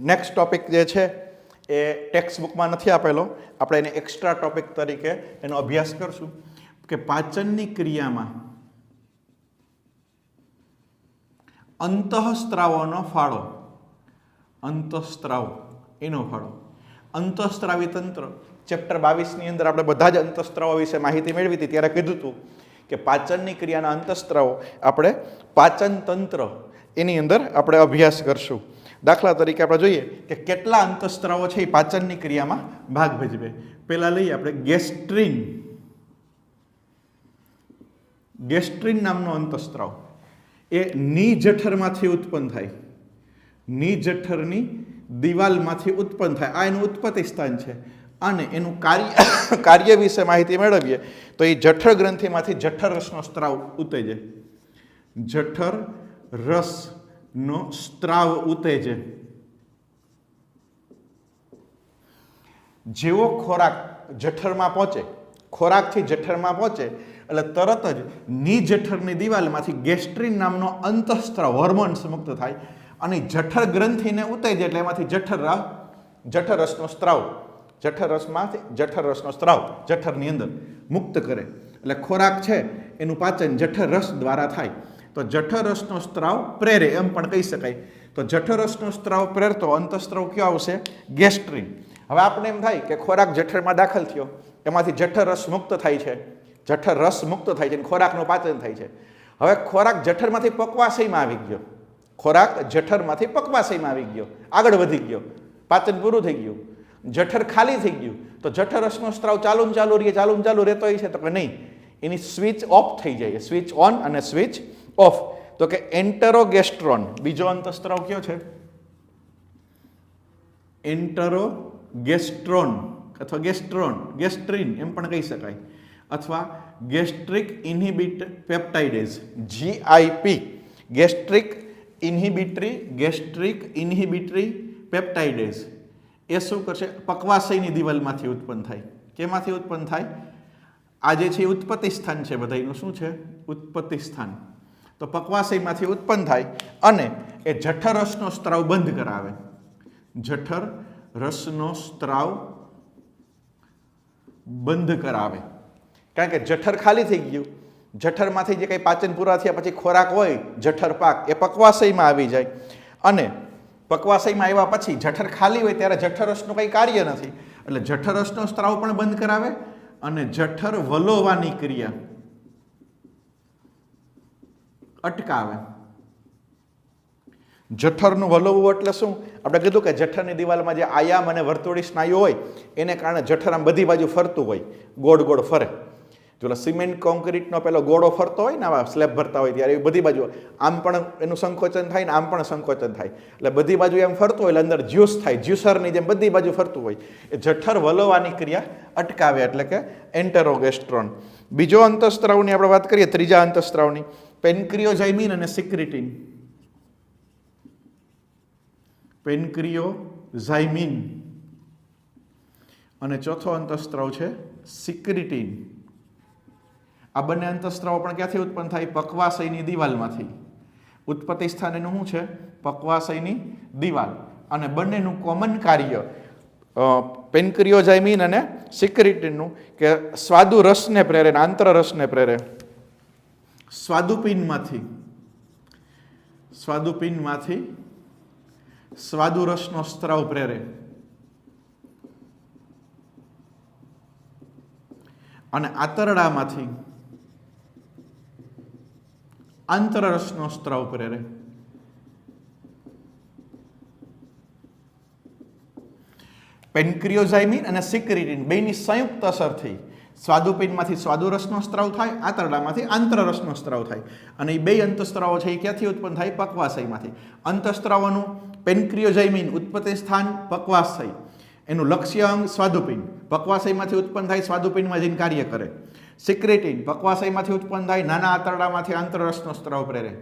Next topic જે છે એ text બુકમાં નથી આપેલો, આપણે એને એક્સ્ટ્રા ટોપિક તરીકે એનો અભ્યાસ કરશું કે પાચનની ક્રિયામાં અંતઃસ્ત્રાવોનો ફાળો, અંતઃસ્ત્રાવ એનો ફાળો. અંતઃસ્ત્રાવી તંત્ર ચેપ્ટર 22 ની અંદર આપણે બધા જ અંતઃસ્ત્રાવો વિશે માહિતી મેળવી હતી. ત્યારે કીધું હતું કે પાચનની ક્રિયાના અંતઃસ્ત્રાવો આપણે પાચન તંત્ર એની અંદર આપણે અભ્યાસ કરશું. દાખલા તરીકે આપણે જોઈએ કે કેટલા અંતઃસ્ત્રાવો છે એ પાચનની ક્રિયામાં ભાગ ભજવે. પહેલા લઈએ આપણે ગેસ્ટ્રીન. ગેસ્ટ્રીન નામનો અંતઃસ્ત્રાવ એ ની જઠરમાંથી ઉત્પન્ન થાય, ની જઠરની દિવાલમાંથી ઉત્પન્ન થાય. આ એનું ઉત્પત્તિ સ્થાન છે. અને એનું કાર્ય વિશે માહિતી મેળવીએ તો એ જઠર ગ્રંથિમાંથી જઠર રસનો સ્ત્રાવ ઉત્તેજે. જઠર રસનો સ્ત્રાવ ઉત્તેજે. જેવો ખોરાક જઠરમાં પહોંચે, ખોરાકથી જઠરમાં પહોંચે એટલે તરત જ ની જઠરની દિવાલમાંથી ગેસ્ટ્રીન નામનો અંતઃસ્ત્રાવ હોર્મોન્સ મુક્ત થાય અને જઠર ગ્રંથિને ઉત્તેજે એટલે એમાંથી જઠર રસનો સ્ત્રાવ, જઠર રસનો સ્ત્રાવ જઠરની અંદર મુક્ત કરે. એટલે ખોરાક છે એનું પાચન જઠર રસ દ્વારા થાય. તો જઠર રસનો સ્ત્રાવ પ્રેરે એમ પણ કહી શકાય. તો જઠર રસનો સ્ત્રાવ પ્રેરતો અંતઃસ્ત્રાવ કયો આવશે? ગેસ્ટ્રીન. હવે આપણે એમ થાય કે ખોરાક જઠરમાં દાખલ થયો, એમાંથી જઠર રસ મુક્ત થાય છે, જઠર રસ મુક્ત થાય છે અને ખોરાકનું પાચન થાય છે. હવે ખોરાક જઠરમાંથી પક્વાશયમાં આવી ગયો, ખોરાક જઠરમાંથી પક્વાશયમાં આવી ગયો, આગળ વધી ગયો, પાચન પૂરું થઈ ગયું, જઠર ખાલી થઈ ગયું. તો જઠર રસનો સ્ત્રાવ ચાલુ ચાલુ રહેતો હોય છે તો કે નહીં, એની સ્વિચ ઓફ થઈ જાય. સ્વિચ ઓન અને સ્વિચ ઓફ. તો કે એન્ટરોગેસ્ટ્રોન બીજો અંતઃસ્ત્રાવ કયો છે? એન્ટરોગેસ્ટ્રોન અથવા ગેસ્ટ્રીન એમ પણ કહી શકાય, અથવા ગેસ્ટ્રિક પેપ્ટાઇડેઝ, GIP, ગેસ્ટ્રિક ઇન્હિબિટરી પેપ્ટાઇડેઝ. એ શું કરશે? પક્વાશયની દિવાલમાંથી ઉત્પન્ન થાય. કેમાંથી ઉત્પન્ન થાય? આ જે છે ઉત્પત્તિ સ્થાન છે બધાનું, શું છે? ઉત્પત્તિ સ્થાન. તો પક્વાશયમાંથી ઉત્પન્ન થાય અને એ જઠર રસનો સ્ત્રાવ બંધ કરાવે. જઠર રસનો સ્ત્રાવ બંધ કરાવે. કારણ કે જઠર ખાલી થઈ ગયું, જઠરમાંથી જે કંઈ પાચન પૂરા થયા પછી ખોરાક હોય, જઠર પાક, એ પક્વાશયમાં આવી જાય. અને પક્વાશયમાં આવ્યા પછી જઠર ખાલી હોય ત્યારે જઠર રસનું કંઈ કાર્ય નથી, એટલે જઠર રસનો સ્ત્રાવ પણ બંધ કરાવે અને જઠર વલોવાની ક્રિયા અટકાવે. જઠરનું વલોવવું એટલે શું? આપણે કીધું કે જઠરની દિવાલમાં જે આયામ અને વર્તુળી સ્નાયુ હોય એને કારણે જઠર આમ બધી બાજુ ફરતું હોય, ગોળ ગોળ ફરે. જો સિમેન્ટ કોન્ક્રીટનો પેલો ગોળો ફરતો હોય ને, આવા સ્લેબ ભરતા હોય ત્યારે એ બધી બાજુ આમ પણ એનું સંકોચન થાય ને આમ પણ સંકોચન થાય, એટલે બધી બાજુ એમ ફરતું હોય એટલે અંદર જ્યુસ થાય, જ્યુસરની જેમ બધી બાજુ ફરતું હોય. એ જઠર વલોવાની ક્રિયા અટકાવે એટલે કે એન્ટેરોગેસ્ટ્રોન. બીજો અંતઃસ્ત્રાવની આપણે વાત કરીએ, ત્રીજા અંતઃસ્ત્રાવની, પેન્ક્રિયોઝાઇમિન અને સિક્રિટીન. પેન્ક્રિયોઝાઇમિન અને ચોથો અંતઃસ્ત્રાવ છે સિક્રિટીન. આ બંને અંતઃસ્ત્રાવો પણ ક્યાંથી ઉત્પન્ન થાય? પક્વાશયની દિવાલમાંથી. ઉત્પત્તિ સ્થાન એનું શું છે? પક્વાશયની દિવાલ. અને બંનેનું કોમન કાર્ય પેન્ક્રિયોઝાઇમિન અને સિક્રિટીનનું કે સ્વાદુ રસને પ્રેરે, આંતર રસને પ્રેરે. સ્વાદુપિંડમાંથી સ્વાદુ રસનો સ્ત્રાવ પ્રેરે અને આંતરડામાંથી આંતરરસનો સ્ત્રાવ પ્રેરે. પેન્ક્રિયોઝાઇમિન અને સિક્રિટીન બેની સંયુક્ત અસરથી સ્વાદુપિંડમાંથી સ્વાદુરસનો સ્ત્રાવ થાય, આંતરડામાંથી આંતરરસનો સ્ત્રાવ થાય. અને એ બે અંતઃસ્ત્રાવો છે એ ક્યાંથી ઉત્પન્ન થાય? પક્વાશયમાંથી. અંતઃસ્ત્રાવોનું પેન્ક્રિયોઝાઇમિન ઉત્પત્તિ સ્થાન પક્વાશય, એનું લક્ષ્ય અંગ સ્વાદુપિંડ, પક્વાશયમાંથી ઉત્પન્ન થાય, સ્વાદુપિંડમાં જઈને કાર્ય કરે. સિક્રિટીન પક્વાશયમાંથી ઉત્પન્ન થાય, નાના આંતરડામાંથી આંતરરસનો સ્ત્રાવ પ્રેરે.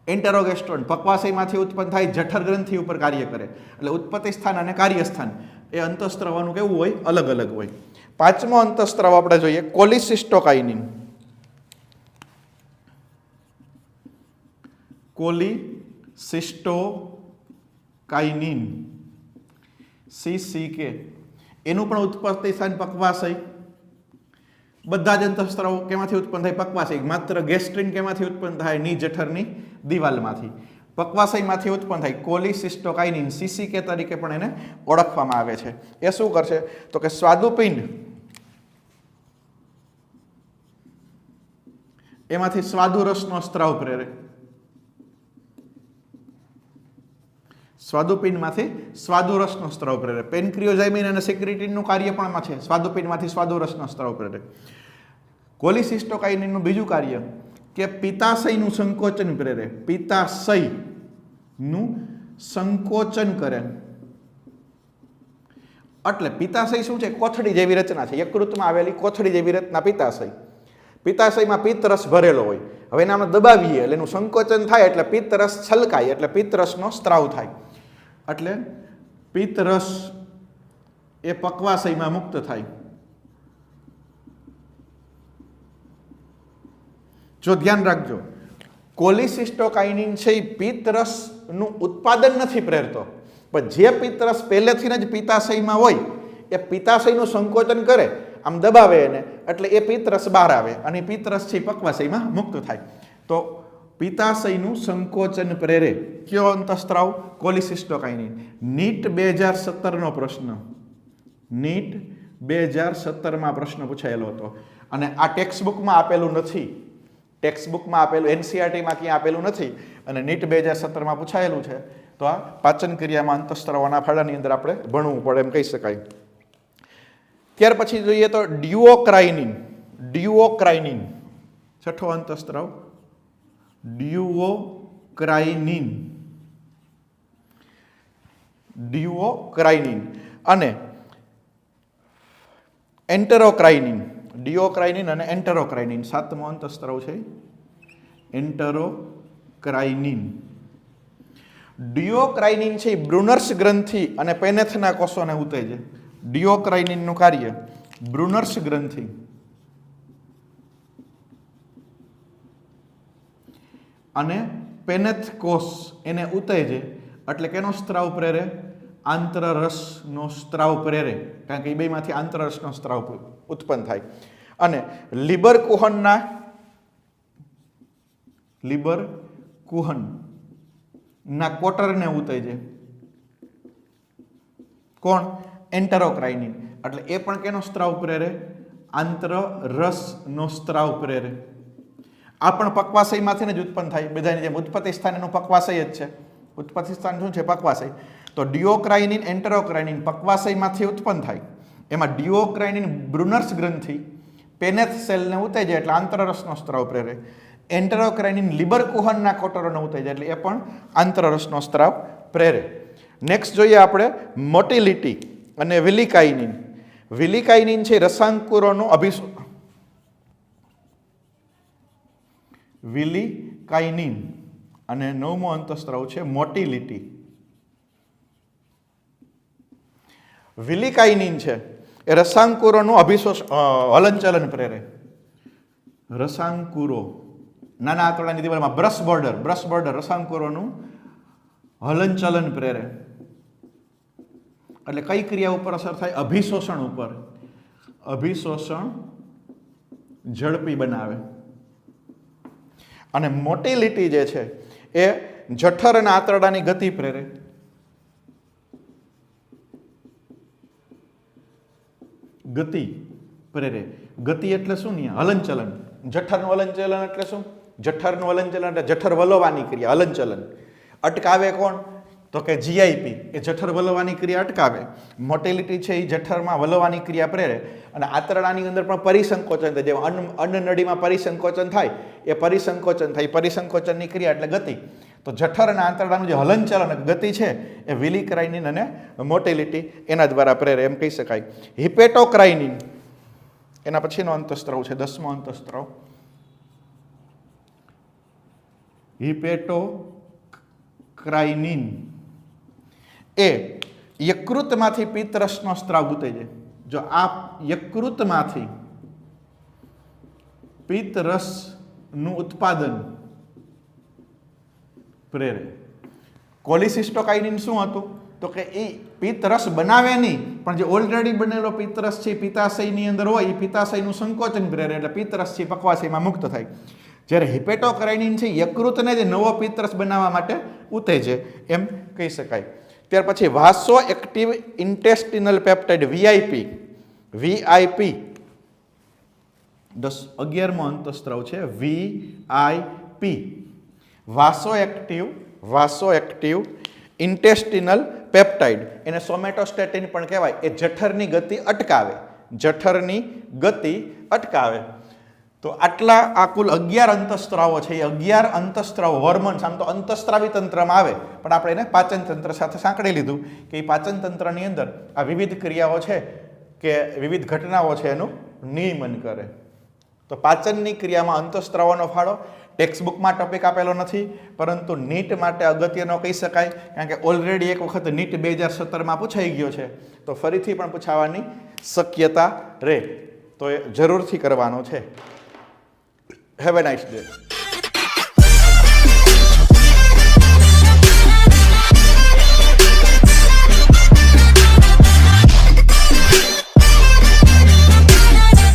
એન્ટેરોગેસ્ટ્રોન પક્વાશયમાંથી ઉત્પન્ન થાય, જઠર ગ્રંથિ ઉપર કાર્ય કરે. એટલે ઉત્પત્તિ સ્થાન અને કાર્યસ્થાન એ અંતઃસ્ત્રાવનું કેવું હોય? અલગ અલગ હોય. પાંચમો અંતઃસ્ત્રાવ આપણે જોઈએ, કોલિસિસ્ટોકાઇનિન. કોલિસિસ્ટોકાઇનિન CCK એનું પણ ઉત્પત્તિ સ્થાન પક્વાશય. બધા જ અંતઃસ્ત્રાવો કેમાંથી ઉત્પન્ન થાય? પક્વાશય. માત્ર ગેસ્ટ્રિન કેમાંથી ઉત્પન્ન થાય? ની જઠરની દિવાલમાંથી. પક્વાશયમાંથી ઉત્પન્ન થાય. કોલિસિસ્ટોકાઇનિન CCK તરીકે પણ એને ઓળખવામાં આવે છે. એ શું કરશે? તો કે સ્વાદુપિંડ એમાંથી સ્વાદુરસનો સ્ત્રાવ પ્રેરે. સ્વાદુપિંડમાંથી સ્વાદુરસનો સ્ત્રાવ પ્રેરે. પેનક્રિયોઝાઇમિન અને સિક્રેટિનનું કાર્ય પણ એમાં છે. સ્વાદુપિંડમાંથી સ્વાદુરસનો સ્ત્રાવ પ્રેરે. કોલિસિસ્ટોકાઇનિનનું બીજું કાર્ય કે પિત્તાશયનું સંકોચન પ્રેરે. પિત્તાશયનું સંકોચન કરે. એટલે પિત્તાશય શું છે? કોથળી જેવી રચના છે. યકૃતમાં આવેલી કોથળી જેવી રચના પિત્તાશય. પિત્તાશયમાં પિત્તરસ ભરેલો હોય. હવે એને આપણે દબાવીએ એટલે એનું સંકોચન થાય એટલે પિત્તરસ છલકાય એટલે પિત્તરસનો સ્ત્રાવ થાય. એટલે પિત્તરસ એ પક્વાશયમાં મુક્ત થાય. જો ધ્યાન રાખજો, કોલિસિસ્ટોકાઇનિન છે એ પિત્તરસનું ઉત્પાદન નથી પ્રેરતો, પણ જે પિત્તરસ પહેલેથી જ પિત્તાશયમાં હોય એ પિત્તાશયનું સંકોચન કરે, આમ દબાવે એને એટલે એ પિત્તરસ બહાર આવે અને પિત્તરસ છે પક્વાશયમાં મુક્ત થાય. તો પિત્તાશયનું સંકોચન પ્રેરે કયો અંતઃસ્ત્રાવ? કોલિસિસ્ટોકાઇનિન. નીટ 2017 પ્રશ્ન, નીટ 2017 પ્રશ્ન પૂછાયેલો હતો અને આ ટેક્સ્ટબુકમાં આપેલું નથી. ટેક્સ્ટબુકમાં આપેલું, NCERTમાં ક્યાં આપેલું નથી અને નીટ 2017 પૂછાયેલું છે. તો આ પાચન ક્રિયામાં અંતઃસ્ત્રાવોના ફાળાની અંદર આપણે ભણવું પડે એમ કહી શકાય. ત્યાર પછી જોઈએ તો ડ્યુઓક્રાઇનિન. ડ્યુઓક્રાઇનિન છઠ્ઠો અંતઃસ્ત્રાવ. ડ્યુઓક્રાઇનિન. ડ્યુઓક્રાઇનિન અને એન્ટેરોક્રાઇનિન. ડિયોક્રાઇનિન અને એન્ટેરોક્રાઇનિન સાતમો અંતઃસ્ત્રાવ છે. એન્ટેરોક્રાઇનિન. ડિયોક્રાઇનિન છે બ્રુનર્સ ગ્રંથિ અને પેનેથના કોષોને ઉત્તેજે. ડિયોક્રાઇનિનનું કાર્ય બ્રુનર્સ ગ્રંથિ અને પેનેથ કોષ એને ઉત્તેજે એટલે કેનો સ્ત્રાવ પ્રેરે? આંતરરસનો સ્ત્રાવ પ્રેરે, કારણ કે એ બેમાંથી આંતરરસનો સ્ત્રાવ ઉત્પન્ન થાય. અને લીબર કુહનના કોટરને ઉત્તેજે. કોણ? એન્ટેરોક્રાઇનિન. એટલે એ પણ કેનો સ્ત્રાવ પ્રેરે? આંતરરસનો સ્ત્રાવ પ્રેરે. આ પણ પક્વાશયમાંથી જ ઉત્પન્ન થાય. બધાની જેમ ઉત્પત્તિ સ્થાન એનું પક્વાશય જ છે. ઉત્પત્તિ સ્થાન શું છે? પક્વાશય. તો ડિયોક્રાઇનિન, એન્ટેરોક્રાઇનિન પક્વાશયમાંથી ઉત્પન્ન થાય. એમાં ડિયોક્રાઇનિન બ્રુનર્સ ગ્રંથિ પેનેથ સેલને ઉત્તેજે એટલે આંતરરસનો સ્ત્રાવ પ્રેરે. એન્ટેરોક્રાઇનિન લીબર કુહનના કોટરોને ઉત્તેજે એટલે એ પણ આંતરરસનો સ્ત્રાવ પ્રેરે. નેક્સ્ટ જોઈએ આપણે મોટિલિટી અને વિલિકાઇનિન. વિલિકાઇનિન છે રસાંકુરોનો વિલિકાઇનિન અને નવમો અંતઃસ્ત્રાવ છે મોટિલિટી. વિલિકાઇનિન છે એ રસાંકુરોનું હલનચલન પ્રેરે. રસાંકુરો નાના આંતરડાની દિવાલમાં બ્રશ બોર્ડર રસાંકુરોનું હલનચલન પ્રેરે. એટલે કઈ ક્રિયા ઉપર અસર થાય? અભિશોષણ ઉપર. અભિશોષણ ઝડપી બનાવે. અને મોટિલિટી જે છે એ જઠર અને આંતરડાની ગતિ પ્રેરે. ગતિ પ્રેરે. ગતિ એટલે શું? નહીં હલનચલન. જઠરનું હલનચલન એટલે શું? જઠરનું હલનચલન એટલે જઠર વલોવાની ક્રિયા, હલનચલન. અટકાવે કોણ? તો કે GIP એ જઠર વલોવાની ક્રિયા અટકાવે. મોટિલિટી છે એ જઠરમાં વલોવાની ક્રિયા પ્રેરે. અને આંતરડાની અંદર પણ પરિસંકોચન થાય. જેમાં અન્નનળીમાં પરિસંકોચન થાય એ પરિસંકોચન થાય. પરિસંકોચનની ક્રિયા એટલે ગતિ. તો જઠર અને આંતરડાનું જે હલનચલન ગતિ છે એ વિલિક્રાઇનિન અને મોટિલિટી એના દ્વારા પ્રેરે એમ કહી શકાય. હિપેટોક્રાઇનિન એના પછીનો અંતઃસ્ત્રાવ છે 10મો અંતઃસ્ત્રાવ. હિપેટોક્રાઇનિન એ યકૃતમાંથી પિત્તરસનો સ્ત્રાવ ઉત્તેજે. જો આ યકૃતમાંથી પિત્તરસનું ઉત્પાદન પ્રેરે. કોલિસિસ્ટોકાઇનિન શું હતું? તો કે એ પિત્તરસ બનાવે નહીં, પણ જે ઓલરેડી બનેલો પિત્તરસ છે પિત્તાશયની અંદર હોય એ પિત્તાશયનું સંકોચન પ્રેરે એટલે પિત્તરસ છે પક્વાશયમાં મુક્ત થાય. જ્યારે હિપેટોકાઇનેસિન છે યકૃતને જે નવો પિત્તરસ બનાવવા માટે ઉત્તેજે એમ કહી શકાય. ત્યાર પછી વાસો એક્ટિવ ઇન્ટેસ્ટિનલ પેપ્ટાઇડ વીઆઈપી 11મો અંતઃસ્ત્રાવ છે વીઆઈપી વાસો એક્ટિવ ઇન્ટેસ્ટિનલ પેપ્ટાઇડ, એને સોમેટોસ્ટેટિન પણ કહેવાય. એ જઠરની ગતિ અટકાવે. તો આટલા આ કુલ 11 અંતઃસ્ત્રાવો છે. એ 11 અંતઃસ્ત્રાવ હોર્મોન્સ આમ તો અંતઃસ્ત્રાવી તંત્રમાં આવે, પણ આપણે એને પાચન તંત્ર સાથે સાંકળી લીધું કે એ પાચન તંત્રની અંદર આ વિવિધ ક્રિયાઓ છે કે વિવિધ ઘટનાઓ છે એનું નિયમન કરે. તો પાચનની ક્રિયામાં અંતઃસ્ત્રાવોનો ફાળો ટેક્સ્ટબુકમાં ટોપિક આપેલો નથી, પરંતુ નીટ માટે અગત્યનો કહી શકાય, કારણ કે ઓલરેડી એક વખત નીટ 2017માં પૂછાઈ ગયો છે, તો ફરીથી પણ પૂછાવાની શક્યતા રહે, તો એ જરૂરથી કરવાનો છે. Have a nice day.